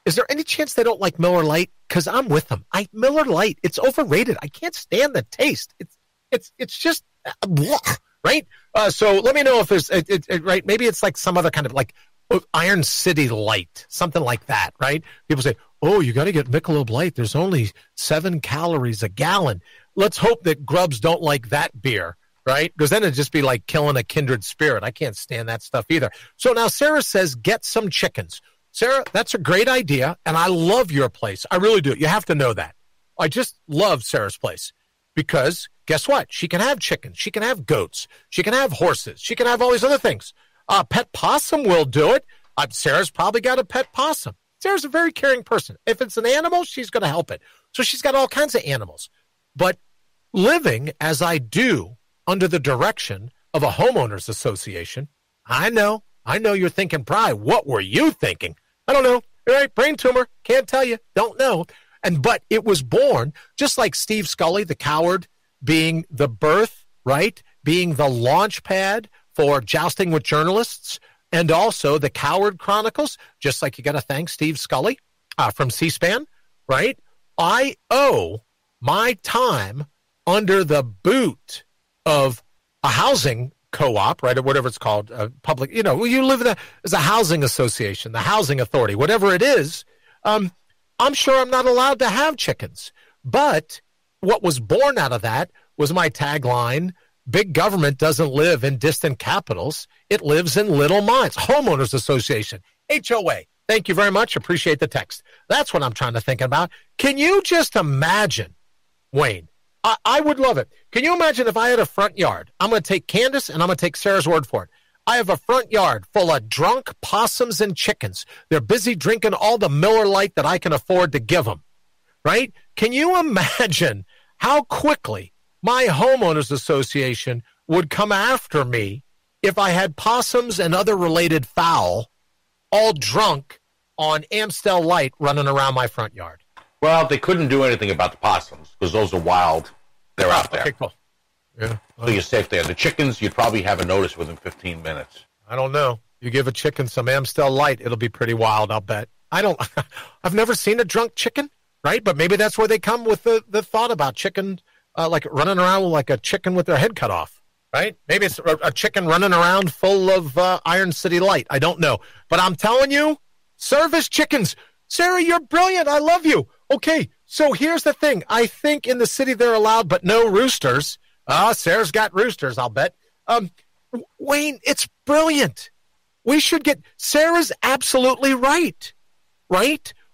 Is there any chance they don't like Miller Lite? Because I'm with them. Miller Lite, it's overrated. I can't stand the taste. It's just right. So let me know if there's right. Maybe it's like some other kind of like Iron City Light, something like that, right? People say, "Oh, you got to get Michelob Light. There's only 7 calories a gallon." Let's hope that grubs don't like that beer, right? Because then it'd just be like killing a kindred spirit. I can't stand that stuff either. So now Sarah says, "Get some chickens." Sarah, that's a great idea, and I love your place. I really do. You have to know that. I just love Sarah's place because guess what? She can have chickens. She can have goats. She can have horses. She can have all these other things. Pet possum will do it. Sarah's probably got a pet possum. Sarah's a very caring person. If it's an animal, she's going to help it. So she's got all kinds of animals. But living as I do under the direction of a homeowners association, I know you're thinking, Bri, what were you thinking? I don't know. All right, brain tumor. Can't tell you. Don't know. But it was born just like Steve Scully, the coward, being the birth, right? Being the launch pad for jousting with journalists, and also the Coward Chronicles, just like you got to thank Steve Scully from C-SPAN, right? I owe my time under the boot of a housing co-op, right, or whatever it's called, public, you live in as a housing association, the housing authority, whatever it is. I'm sure I'm not allowed to have chickens. But what was born out of that was my tagline, big government doesn't live in distant capitals. It lives in little minds. Homeowners Association, HOA. Thank you very much. Appreciate the text. That's what I'm trying to think about. Can you just imagine, Wayne, I would love it. Can you imagine if I had a front yard? I'm going to take Candace and I'm going to take Sarah's word for it. I have a front yard full of drunk possums and chickens. They're busy drinking all the Miller Lite that I can afford to give them, right? Can you imagine how quickly my homeowners association would come after me if I had possums and other related fowl all drunk on Amstel Light running around my front yard?
Well, they couldn't do anything about the possums because those are wild. They're out there.
Okay, cool. Yeah.
So you're safe there. The chickens, you'd probably have a notice within 15 minutes.
I don't know. You give a chicken some Amstel Light, it'll be pretty wild, I'll bet. I've never seen a drunk chicken, right? But maybe that's where they come with the thought about chicken, like running around like a chicken with their head cut off, right? Maybe it's a chicken running around full of Iron City Light. I don't know. But I'm telling you, service chickens. Sarah, you're brilliant. I love you. Okay, so here's the thing. I think in the city they're allowed, but no roosters. Sarah's got roosters, I'll bet. Wayne, it's brilliant. We should get, Sarah's absolutely right?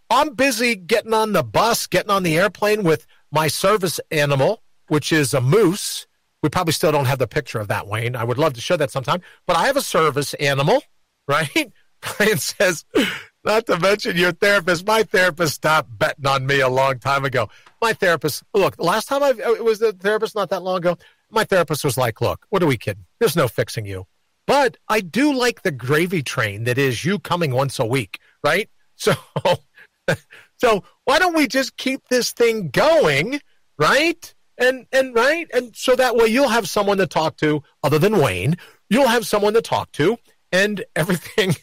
I'm busy getting on the bus, getting on the airplane with my service animal, which is a moose. We probably still don't have the picture of that, Wayne. I would love to show that sometime. But I have a service animal, right? Brian says, not to mention your therapist. My therapist stopped betting on me a long time ago. My therapist, look, the last time it was the therapist not that long ago, my therapist was like, look, what are we kidding? There's no fixing you. But I do like the gravy train that is you coming once a week, right? So why don't we just keep this thing going, right? And so that way you'll have someone to talk to other than Wayne. You'll have someone to talk to, and everything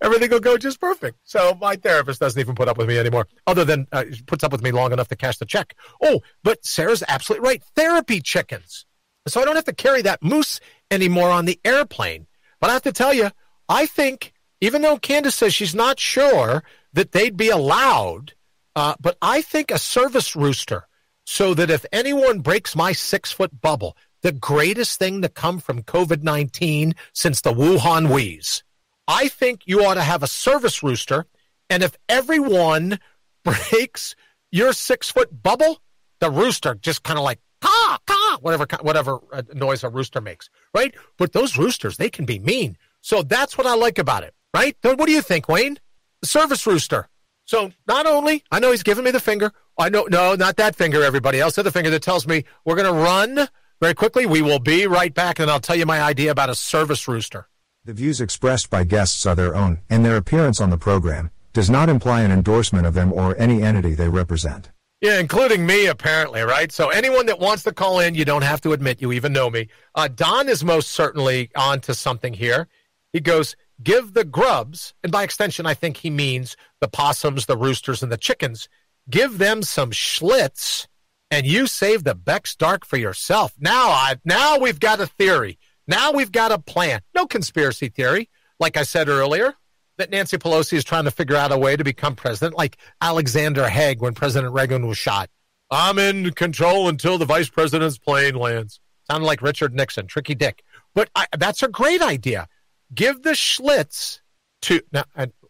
will go just perfect. So my therapist doesn't even put up with me anymore, other than puts up with me long enough to cash the check. Oh, but Sarah's absolutely right. Therapy chickens. So I don't have to carry that moose anymore on the airplane. But I have to tell you, I think, even though Candace says she's not sure that they'd be allowed, but I think a service rooster, so that if anyone breaks my 6-foot bubble, the greatest thing to come from COVID-19 since the Wuhan wheeze, I think you ought to have a service rooster, and if everyone breaks your 6-foot bubble, the rooster just kind of like, caw, caw, whatever noise a rooster makes, right? But those roosters, they can be mean. So that's what I like about it, right? What do you think, Wayne? The service rooster. So not only, I know he's giving me the finger. I know, no, not that finger, everybody else. The other finger that tells me we're going to run very quickly. We will be right back, and I'll tell you my idea about a service rooster.
The views expressed by guests are their own, and their appearance on the program does not imply an endorsement of them or any entity they represent.
Yeah, including me, apparently, right? So anyone that wants to call in, you don't have to admit you even know me. Don is most certainly on to something here. He goes, give the grubs, and by extension, I think he means the possums, the roosters, and the chickens, give them some Schlitz, and you save the Beck's Dark for yourself. Now we've got a theory. Now we've got a plan. No conspiracy theory, like I said earlier, that Nancy Pelosi is trying to figure out a way to become president, like Alexander Haig when President Reagan was shot. I'm in control until the vice president's plane lands. Sounded like Richard Nixon, Tricky Dick. But that's a great idea. Give the Schlitz to, now,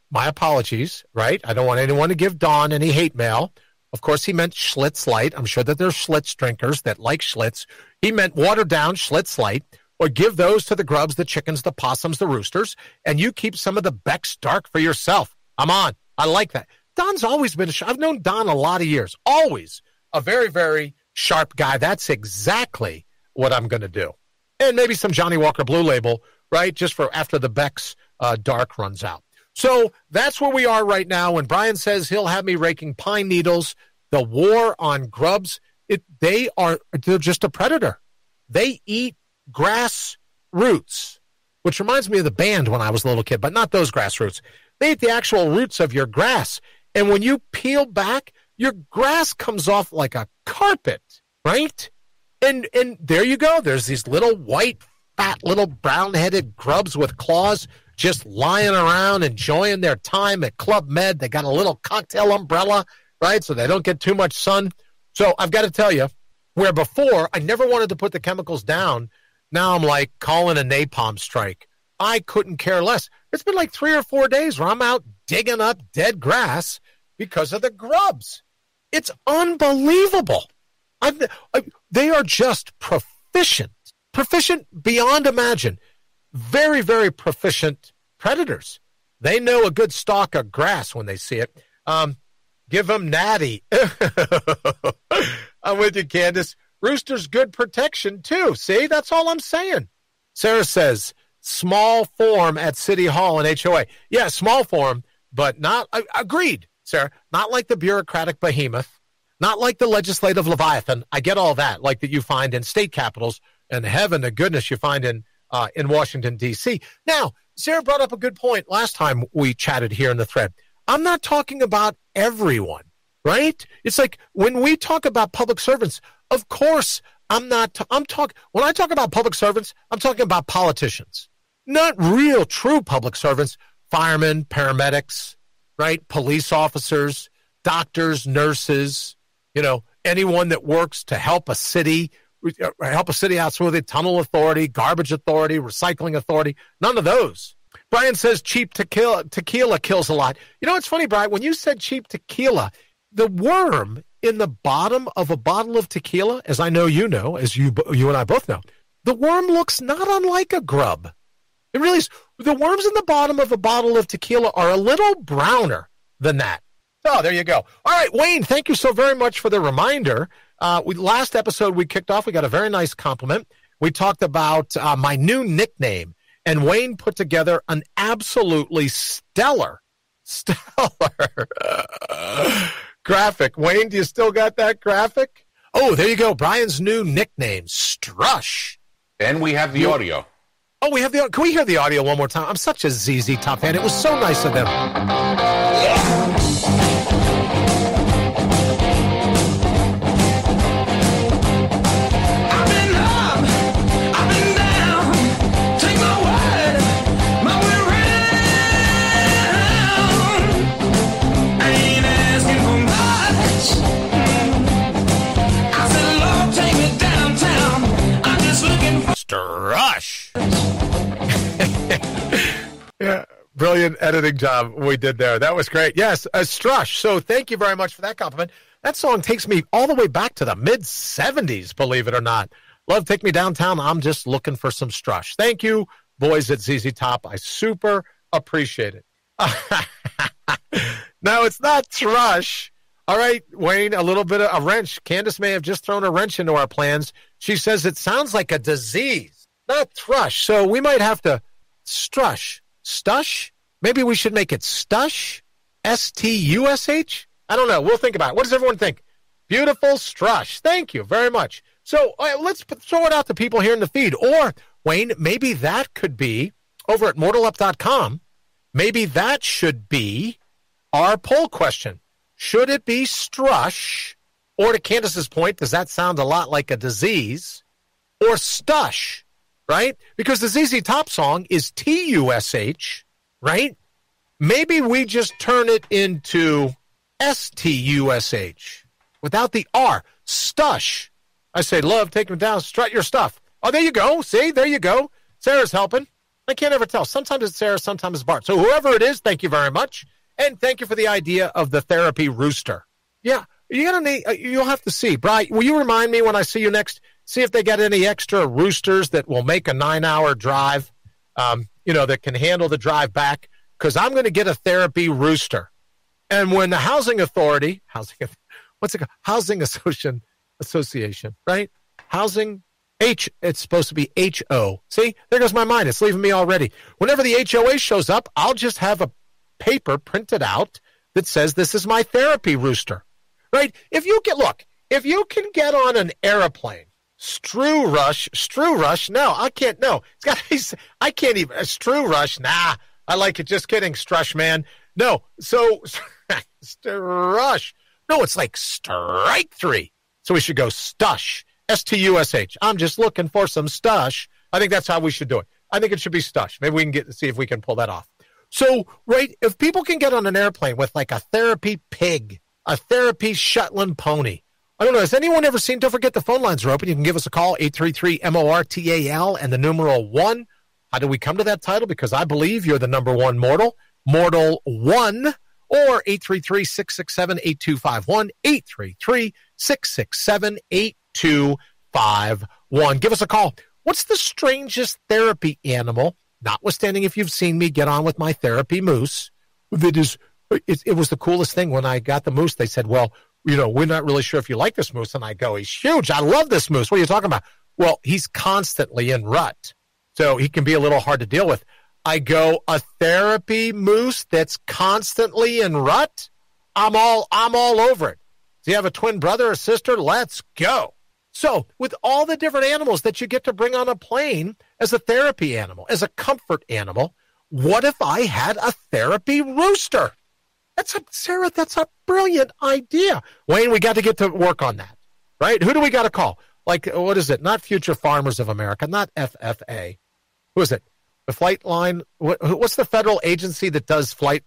my apologies, right? I don't want anyone to give Don any hate mail. Of course, he meant Schlitz Light. I'm sure that there's Schlitz drinkers that like Schlitz. He meant watered down Schlitz Light. Or give those to the grubs, the chickens, the possums, the roosters, and you keep some of the Beck's Dark for yourself. I'm on. I like that. Don's always been I've known Don a lot of years. Always a very, very sharp guy. That's exactly what I'm going to do. And maybe some Johnny Walker Blue Label, right, just for after the Beck's Dark runs out. So that's where we are right now. When Brian says he'll have me raking pine needles, the war on grubs, they're just a predator. They eat grass roots, which reminds me of the band when I was a little kid, but not those grass roots. They eat the actual roots of your grass. And when you peel back, your grass comes off like a carpet, right? And there you go. There's these little white, fat, little brown-headed grubs with claws just lying around enjoying their time at Club Med. They got a little cocktail umbrella, right, so they don't get too much sun. So I've got to tell you, where before I never wanted to put the chemicals down, now I'm like calling a napalm strike. I couldn't care less. It's been like 3 or 4 days where I'm out digging up dead grass because of the grubs. It's unbelievable. They are just proficient beyond imagine. Very, very proficient predators. They know a good stalk of grass when they see it. Give them natty. I'm with you, Candace. Rooster's good protection, too. See, that's all I'm saying. Sarah says, small form at City Hall and HOA. Yeah, small form, but not, agreed, Sarah, not like the bureaucratic behemoth, not like the legislative Leviathan. I get all that, like that you find in state capitals, and heaven to goodness you find in Washington, D.C. Now, Sarah brought up a good point last time we chatted here in the thread. I'm not talking about everyone, right? It's like when we talk about public servants, of course, when I talk about public servants, I'm talking about politicians, not real, true public servants, firemen, paramedics, right? Police officers, doctors, nurses, anyone that works to help a city out smoothly, tunnel authority, garbage authority, recycling authority, none of those. Brian says cheap tequila kills a lot. It's funny, Brian, when you said cheap tequila, the worm in the bottom of a bottle of tequila, as I know as you and I both know, the worm looks not unlike a grub. It really is. The worms in the bottom of a bottle of tequila are a little browner than that. Oh, there you go. All right, Wayne, thank you so very much for the reminder. Last episode we kicked off, we got a very nice compliment. We talked about my new nickname, and Wayne put together an absolutely stellar graphic. Wayne, do you still got that graphic? Oh, there you go. Brian's new nickname, Strush.
And we have the audio.
Oh, we have the audio. Can we hear the audio one more time? I'm such a ZZ Top fan. It was so nice of them. Yeah. Strush. Yeah, brilliant editing job we did there. That was great. Yes, Strush. So thank you very much for that compliment. That song takes me all the way back to the mid-'70s, believe it or not. Love Take Me Downtown. I'm just looking for some Strush. Thank you, boys at ZZ Top. I super appreciate it. No, it's not Strush. All right, Wayne, a little bit of a wrench. Candace may have just thrown a wrench into our plans. She says it sounds like a disease, not thrush. So we might have to strush. Stush? Maybe we should make it stush? S-T-U-S-H? I don't know. We'll think about it. What does everyone think? Beautiful strush. Thank you very much. So let's throw it out to people here in the feed. Or, Wayne, maybe that could be over at mortalup.com. Maybe that should be our poll question. Should it be strush, or to Candace's point, does that sound a lot like a disease, or stush, right? Because the ZZ Top song is T-U-S-H, right? Maybe we just turn it into S-T-U-S-H without the R, stush. I say, love, take me down, strut your stuff. Oh, there you go. See, there you go. Sarah's helping. I can't ever tell. Sometimes it's Sarah, sometimes it's Bart. So whoever it is, thank you very much. And thank you for the idea of the therapy rooster. Yeah, you'll have to see. Brian, will you remind me when I see you next, see if they got any extra roosters that will make a 9-hour drive, that can handle the drive back? Because I'm going to get a therapy rooster. And when the Housing Authority, Housing Association, right? It's supposed to be H-O. See, there goes my mind. It's leaving me already. Whenever the HOA shows up, I'll just have a paper printed out that says this is my therapy rooster, right? If you can get on an airplane, Strew Rush, no, I can't, no. It's got to be, I can't even, Strew Rush, nah, I like it, just kidding, Strush, man. No, so, Strush, no, it's like strike three. So we should go Stush, S-T-U-S-H. I'm just looking for some Stush. I think that's how we should do it. I think it should be Stush. Maybe we can see if we can pull that off. So, right, if people can get on an airplane with like a therapy pig, a therapy Shetland pony, I don't know, has anyone ever seen, don't forget the phone lines are open. You can give us a call, 833-MORTAL and the numeral 1. How do we come to that title? Because I believe you're the number one mortal 1, or 833-667-8251, 833-667-8251. Give us a call. What's the strangest therapy animal, notwithstanding if you've seen me get on with my therapy moose, that is, it was the coolest thing when I got the moose. They said, well, we're not really sure if you like this moose. And I go, he's huge. I love this moose. What are you talking about? Well, he's constantly in rut, so he can be a little hard to deal with. I go, a therapy moose that's constantly in rut? I'm all over it. Do you have a twin brother or sister? Let's go. So with all the different animals that you get to bring on a plane as a therapy animal, as a comfort animal, what if I had a therapy rooster? Sarah, that's a brilliant idea. Wayne, we got to get to work on that, right? Who do we got to call? Like, what is it? Not Future Farmers of America, not FFA. Who is it? The flight line? What's the federal agency that does flying?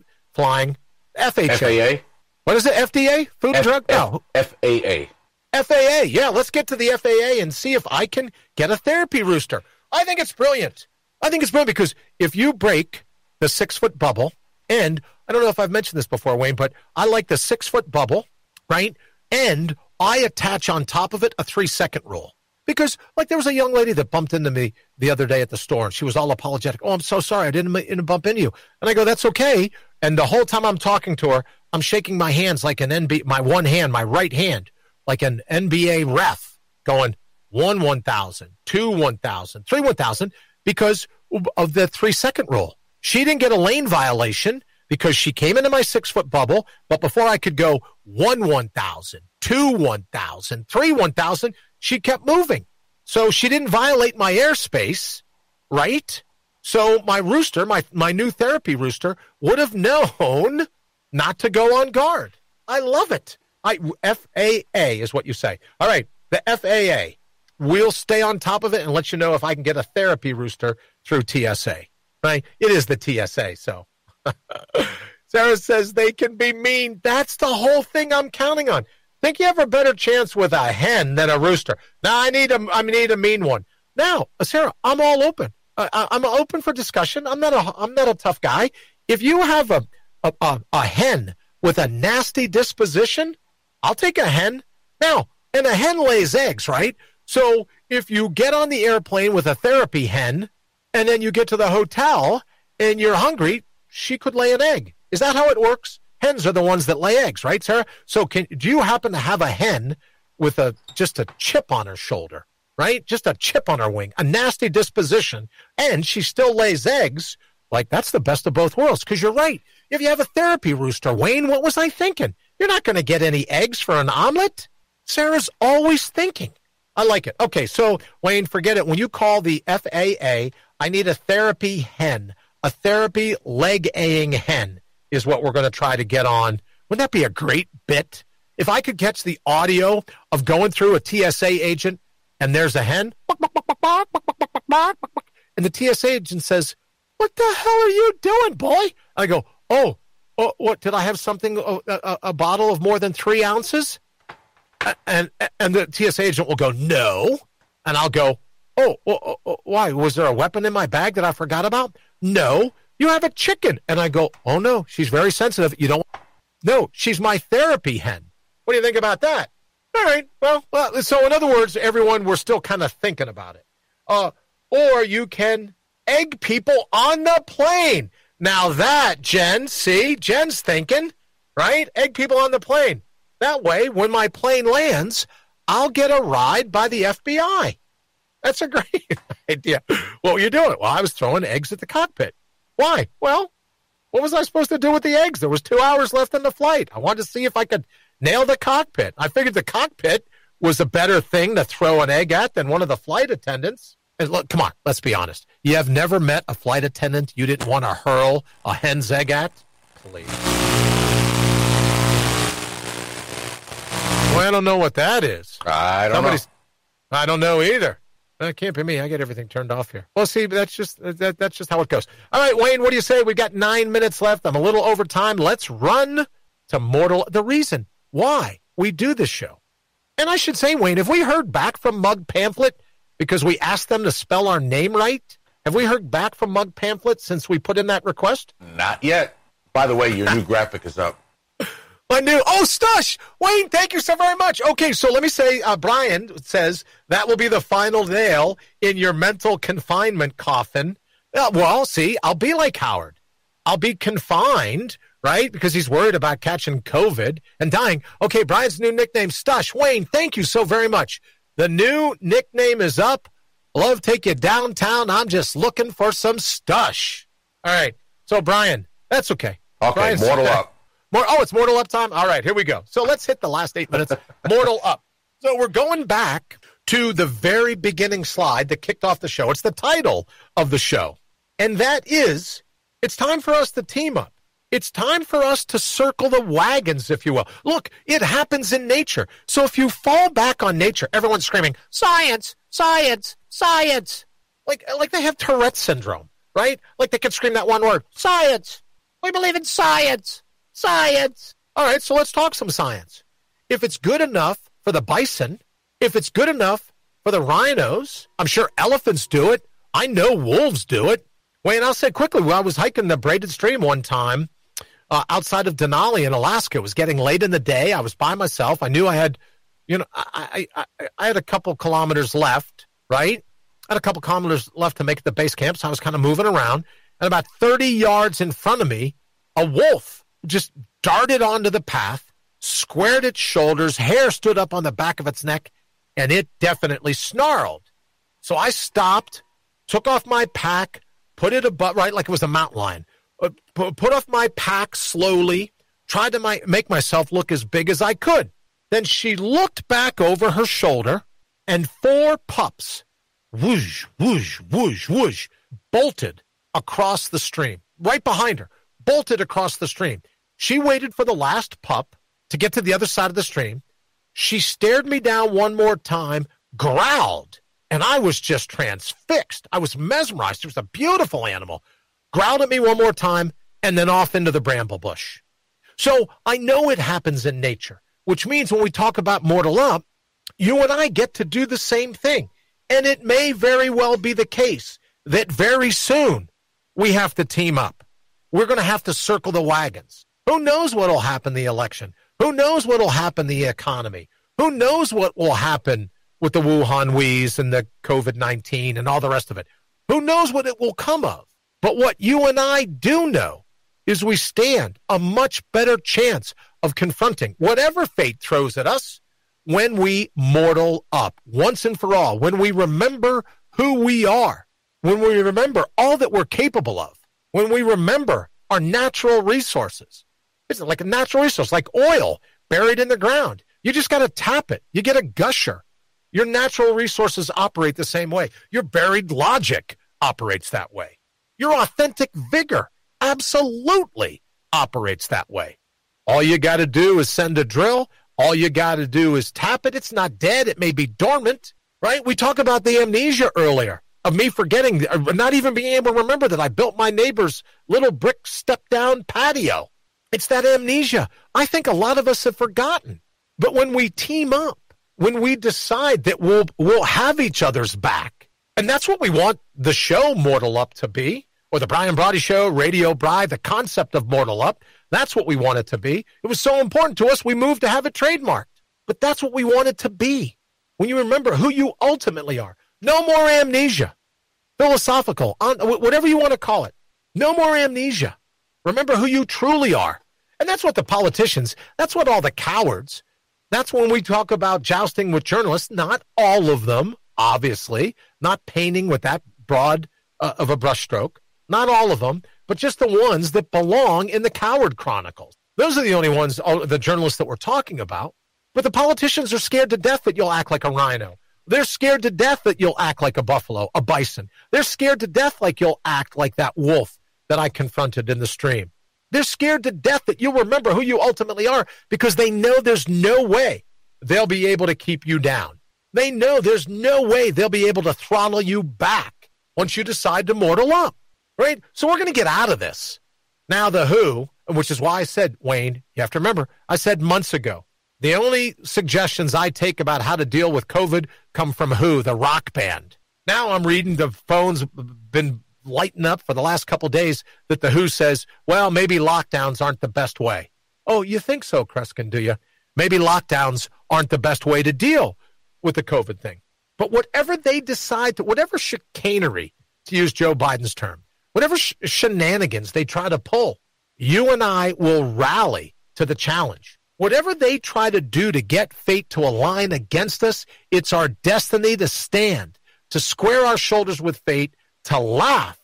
FHA.
FAA.
What is it? FDA? Food and Drug? No.
FAA.
FAA. Yeah, let's get to the FAA and see if I can get a therapy rooster. I think it's brilliant. Because if you break the 6-foot bubble, and I don't know if I've mentioned this before, Wayne, but I like the 6-foot bubble, right? And I attach on top of it a 3-second rule. Because, like, there was a young lady that bumped into me the other day at the store, and she was all apologetic. Oh, I'm so sorry. I didn't bump into you. And I go, that's okay. And the whole time I'm talking to her, I'm shaking my hands like my one hand, my right hand, like an NBA ref, going 1,000, 1,000, 1,000, because of the 3-second rule. She didn't get a lane violation because she came into my 6-foot bubble, but before I could go 1,000, 1,000, 1,000, she kept moving. So she didn't violate my airspace, right? So my rooster, my new therapy rooster, would have known not to go on guard. I love it. FAA is what you say. All right, the FAA. We'll stay on top of it and let you know if I can get a therapy rooster through TSA. Right? It is the TSA, so. Sarah says they can be mean. That's the whole thing I'm counting on. Think you have a better chance with a hen than a rooster? Now I need a mean one. Now, Sarah, I'm all open. I'm open for discussion. I'm not a tough guy. If you have a hen with a nasty disposition, I'll take a hen. Now, and a hen lays eggs, right? So if you get on the airplane with a therapy hen, and then you get to the hotel and you're hungry, she could lay an egg. Is that how it works? Hens are the ones that lay eggs, right, Sarah? So do you happen to have a hen with just a chip on her shoulder, right? Just a chip on her wing, a nasty disposition, and she still lays eggs? Like, that's the best of both worlds, because you're right. If you have a therapy rooster, Wayne, what was I thinking? You're not going to get any eggs for an omelet. Sarah's always thinking. I like it. Okay, so, Wayne, forget it. When you call the FAA, I need a therapy hen, a therapy leg-aying hen is what we're going to try to get on. Wouldn't that be a great bit? If I could catch the audio of going through a TSA agent and there's a hen, and the TSA agent says, what the hell are you doing, boy? I go, oh, what, did I have something, a bottle of more than 3 ounces? And the TSA agent will go, no. And I'll go, why? Was there a weapon in my bag that I forgot about? No. You have a chicken. And I go, oh, no, she's very sensitive. No, she's my therapy hen. What do you think about that? All right. Well, so in other words, everyone, we're still kind of thinking about it. Or you can egg people on the plane. Now that, Jen, see, Jen's thinking, right? Egg people on the plane. That way, when my plane lands, I'll get a ride by the FBI. That's a great idea. What were you doing? Well, I was throwing eggs at the cockpit. Why? Well, what was I supposed to do with the eggs? There was 2 hours left in the flight. I wanted to see if I could nail the cockpit. I figured the cockpit was a better thing to throw an egg at than one of the flight attendants. And look, come on, let's be honest. You have never met a flight attendant you didn't want to hurl a hen's egg at? Please. Well, I don't know what that is.
I don't know.
I don't know either. That can't be me. I get everything turned off here. Well, see, that's just how it goes. All right, Wayne, what do you say? We've got 9 minutes left. I'm a little over time. Let's run to the reason why we do this show. And I should say, Wayne, have we heard back from Mug Pamphlet because we asked them to spell our name right? Have we heard back from Mug Pamphlet since we put in that request?
Not yet. By the way, your new graphic is up.
Stush! Wayne, thank you so very much. Okay, so let me say, Brian says that will be the final nail in your mental confinement coffin. Well, see, I'll be like Howard. I'll be confined, right? Because he's worried about catching COVID and dying. Okay, Brian's new nickname, Stush. Wayne, thank you so very much. The new nickname is up. Love take you downtown. I'm just looking for some Stush. All right. So, Brian, that's okay.
Okay,
Brian's
Mortal Up.
It's Mortal Up time? All right, here we go. So let's hit the last 8 minutes. Mortal Up. So we're going back to the very beginning slide that kicked off the show. It's the title of the show. And that is, it's time for us to team up. It's time for us to circle the wagons, if you will. Look, it happens in nature. So if you fall back on nature, everyone's screaming, science, science, science. Like they have Tourette's syndrome, right? Like they can scream that one word, science. We believe in science. Science. All right, so let's talk some science. If it's good enough for the bison, if it's good enough for the rhinos, I'm sure elephants do it. I know wolves do it. Wayne, I'll say quickly, I was hiking the braided stream one time outside of Denali in Alaska. It was getting late in the day. I was by myself. I knew I had, I had a couple kilometers left, right? I had a couple kilometers left to make it to base camp, so I was kind of moving around. And about 30 yards in front of me, a wolf just darted onto the path, squared its shoulders, hair stood up on the back of its neck, and it definitely snarled. So I stopped, took off my pack, put it above, right, like it was a mountain lion, put off my pack slowly, tried to make myself look as big as I could. Then she looked back over her shoulder, and 4 pups, whoosh, whoosh, whoosh, whoosh, bolted across the stream, right behind her, bolted across the stream. She waited for the last pup to get to the other side of the stream. She stared me down one more time, growled, and I was just transfixed. I was mesmerized. It was a beautiful animal. Growled at me one more time, and then off into the bramble bush. So I know it happens in nature, which means when we talk about Mortal Up, you and I get to do the same thing. And it may very well be the case that very soon we have to team up. We're going to have to circle the wagons. Who knows what will happen in the election? Who knows what will happen in the economy? Who knows what will happen with the Wuhan wheeze and the COVID-19 and all the rest of it? Who knows what it will come of? But what you and I do know is we stand a much better chance of confronting whatever fate throws at us when we mortal up once and for all, when we remember who we are, when we remember all that we're capable of, when we remember our natural resources. It's like a natural resource, like oil buried in the ground. You just got to tap it. You get a gusher. Your natural resources operate the same way. Your buried logic operates that way. Your authentic vigor absolutely operates that way. All you got to do is send a drill. All you got to do is tap it. It's not dead. It may be dormant, right? We talked about the amnesia earlier of me forgetting, not even being able to remember that I built my neighbor's little brick step-down patio. It's that amnesia. I think a lot of us have forgotten. But when we team up, when we decide that we'll have each other's back, and that's what we want the show Mortal Up to be, or the Brian Brawdy Show, Radio Bry, the concept of Mortal Up, that's what we want it to be. It was so important to us, we moved to have it trademarked. But that's what we want it to be. When you remember who you ultimately are. No more amnesia. Philosophical, whatever you want to call it. No more amnesia. Remember who you truly are. And that's what the politicians, that's what all the cowards, that's when we talk about jousting with journalists, not all of them, obviously, not painting with that broad of a brushstroke, not all of them, but just the ones that belong in the Coward Chronicles. Those are the only ones, the journalists that we're talking about. But the politicians are scared to death that you'll act like a rhino. They're scared to death that you'll act like a buffalo, a bison. They're scared to death like you'll act like that wolf that I confronted in the stream. They're scared to death that you'll remember who you ultimately are because they know there's no way they'll be able to keep you down. They know there's no way they'll be able to throttle you back once you decide to mortal up, right? So we're going to get out of this. Now the who, which is why I said, Wayne, you have to remember, I said months ago, the only suggestions I take about how to deal with COVID come from Who, the rock band. Now I'm reading the phone's been lighting up for the last couple of days that the WHO says, well, maybe lockdowns aren't the best way. Oh, you think so, Kreskin, do you? Maybe lockdowns aren't the best way to deal with the COVID thing. But whatever they decide to, whatever chicanery, to use Joe Biden's term, whatever shenanigans they try to pull, you and I will rally to the challenge. Whatever they try to do to get fate to align against us, it's our destiny to stand, to square our shoulders with fate, to laugh,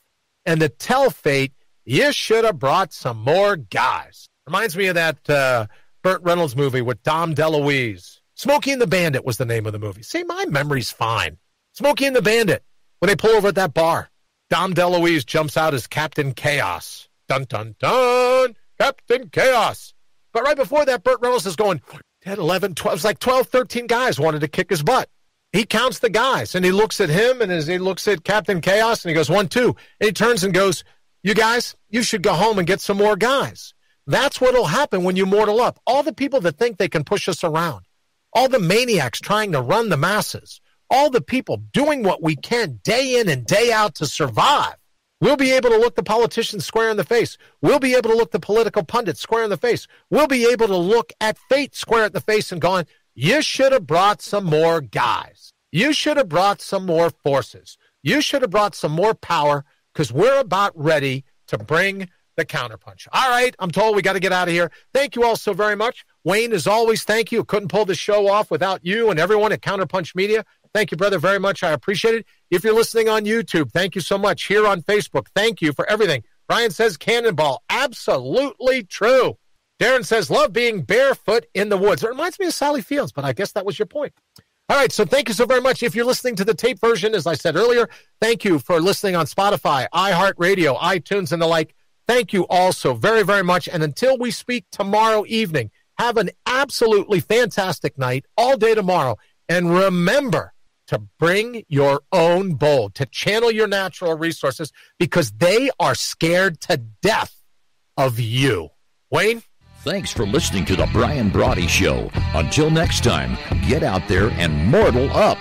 and to tell fate, you should have brought some more guys. Reminds me of that Burt Reynolds movie with Dom DeLuise. Smokey and the Bandit was the name of the movie. See, my memory's fine. Smokey and the Bandit, when they pull over at that bar, Dom DeLuise jumps out as Captain Chaos. Dun, dun, dun, Captain Chaos. But right before that, Burt Reynolds is going, 10, 11, 12, it's like 12, 13 guys wanted to kick his butt. He counts the guys, and he looks at him, and as he looks at Captain Chaos, and he goes, 1, 2. And he turns and goes, you guys, you should go home and get some more guys. That's what will happen when you mortal up. All the people that think they can push us around, all the maniacs trying to run the masses, all the people doing what we can day in and day out to survive, we'll be able to look the politicians square in the face. We'll be able to look the political pundits square in the face. We'll be able to look at fate square at the face and going, you should have brought some more guys. You should have brought some more forces. You should have brought some more power because we're about ready to bring the counterpunch. All right, I'm told we got to get out of here. Thank you all so very much. Wayne, as always, thank you. Couldn't pull the show off without you and everyone at Counterpunch Media. Thank you, brother, very much. I appreciate it. If you're listening on YouTube, thank you so much. Here on Facebook, thank you for everything. Brian says cannonball. Absolutely true. Darren says, love being barefoot in the woods. It reminds me of Sally Fields, but I guess that was your point. All right, so thank you so very much. If you're listening to the tape version, as I said earlier, thank you for listening on Spotify, iHeartRadio, iTunes, and the like. Thank you all so very, very much. And until we speak tomorrow evening, have an absolutely fantastic night all day tomorrow. And remember to bring your own bowl, to channel your natural resources, because they are scared to death of you. Wayne?
Thanks for listening to the Brian Brawdy Show. Until next time, get out there and mortal up.